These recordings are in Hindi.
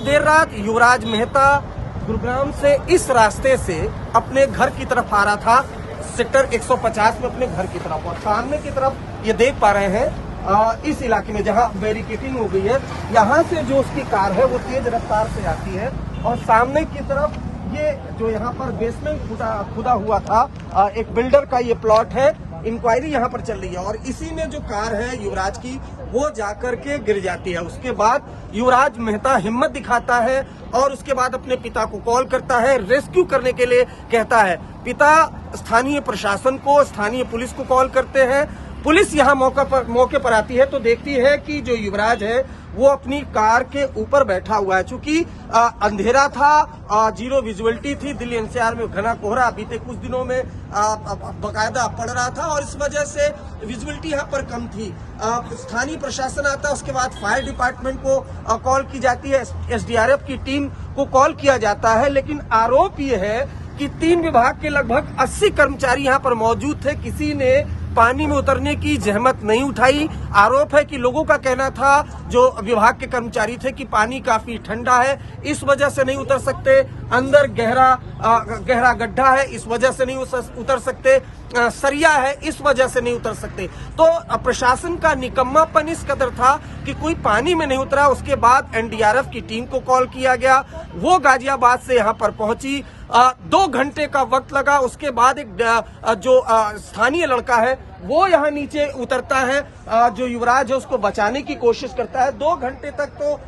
देर रात युवराज मेहता गुरुग्राम से इस रास्ते से अपने घर की तरफ आ रहा था, सेक्टर 150 में अपने घर की तरफ, और सामने की तरफ ये देख पा रहे हैं इस इलाके में जहां बैरिकेडिंग हो गई है, यहाँ से जो उसकी कार है वो तेज रफ्तार से आती है और सामने की तरफ ये जो यहाँ पर बेसमेंट खुदा हुआ था, एक बिल्डर का ये प्लॉट है, इंक्वायरी यहाँ पर चल रही है और इसी में जो कार है युवराज की वो जाकर के गिर जाती है। उसके बाद युवराज मेहता हिम्मत दिखाता है और उसके बाद अपने पिता को कॉल करता है, रेस्क्यू करने के लिए कहता है। पिता स्थानीय प्रशासन को, स्थानीय पुलिस को कॉल करते हैं। पुलिस यहाँ मौके पर आती है तो देखती है कि जो युवराज है वो अपनी कार के ऊपर बैठा हुआ है। चूंकि अंधेरा था, जीरो विजुअलिटी थी, दिल्ली एनसीआर में घना कोहरा बीते कुछ दिनों में बकायदा पड़ रहा था और इस वजह से विजुअलिटी यहाँ पर कम थी। स्थानीय प्रशासन आता है, उसके बाद फायर डिपार्टमेंट को कॉल की जाती है, एसडीआरएफ की टीम को कॉल किया जाता है। लेकिन आरोप ये है कि 3 विभाग के लगभग 80 कर्मचारी यहाँ पर मौजूद थे, किसी ने पानी में उतरने की जहमत नहीं उठाई। आरोप है कि लोगों का कहना था, जो विभाग के कर्मचारी थे, कि पानी काफी ठंडा है, इस वजह से नहीं उतर सकते, अंदर गहरा गड्ढा है, इस वजह से नहीं उतर सकते, सरिया है, इस वजह से नहीं उतर सकते। तो प्रशासन का निकम्मापन इस कदर था कि कोई पानी में नहीं उतरा। उसके बाद एनडीआरएफ की टीम को कॉल किया गया, वो गाजियाबाद से यहाँ पर पहुंची, 2 घंटे का वक्त लगा। उसके बाद एक जो स्थानीय लड़का है वो यहाँ नीचे उतरता है, जो युवराज है उसको बचाने की कोशिश करता है। 2 घंटे तक तो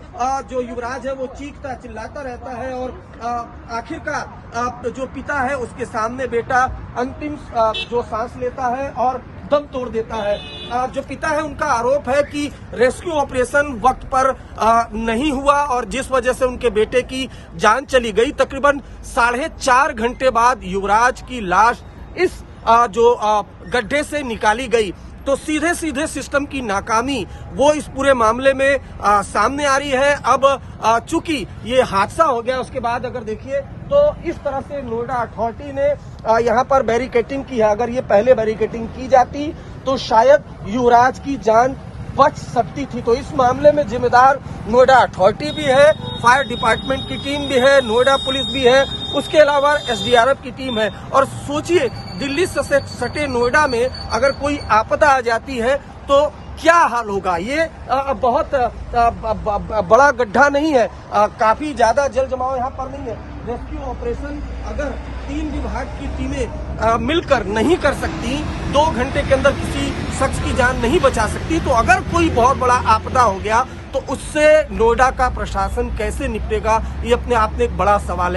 जो युवराज है वो चीखता चिल्लाता रहता है और आखिरकार जो पिता है उसके सामने बेटा अंतिम जो सांस लेता है और दम तोड़ देता है। जो पिता है उनका आरोप है कि रेस्क्यू ऑपरेशन वक्त पर नहीं हुआ और जिस वजह से उनके बेटे की जान चली गई। तकरीबन 4.5 घंटे बाद युवराज की लाश इस जो गड्ढे से निकाली गई। तो सीधे सीधे सिस्टम की नाकामी वो इस पूरे मामले में सामने आ रही है। अब चूंकि ये हादसा हो गया, उसके बाद अगर देखिए तो इस तरह से नोएडा अथॉरिटी ने यहाँ पर बैरिकेडिंग की है। अगर ये पहले बैरिकेडिंग की जाती तो शायद युवराज की जान बच सकती थी। तो इस मामले में जिम्मेदार नोएडा अथॉरिटी भी है, फायर डिपार्टमेंट की टीम भी है, नोएडा पुलिस भी है, उसके अलावा एसडीआरएफ की टीम है। और सोचिए, दिल्ली से सटे नोएडा में अगर कोई आपदा आ जाती है तो क्या हाल होगा। ये बहुत बड़ा गड्ढा नहीं है, काफी ज्यादा जल जमाव यहाँ पर नहीं है। रेस्क्यू ऑपरेशन अगर 3 विभाग की टीमें मिलकर नहीं कर सकती, 2 घंटे के अंदर किसी शख्स की जान नहीं बचा सकती, तो अगर कोई बहुत बड़ा आपदा हो गया तो उससे नोएडा का प्रशासन कैसे निपटेगा, ये अपने आप में एक बड़ा सवाल है।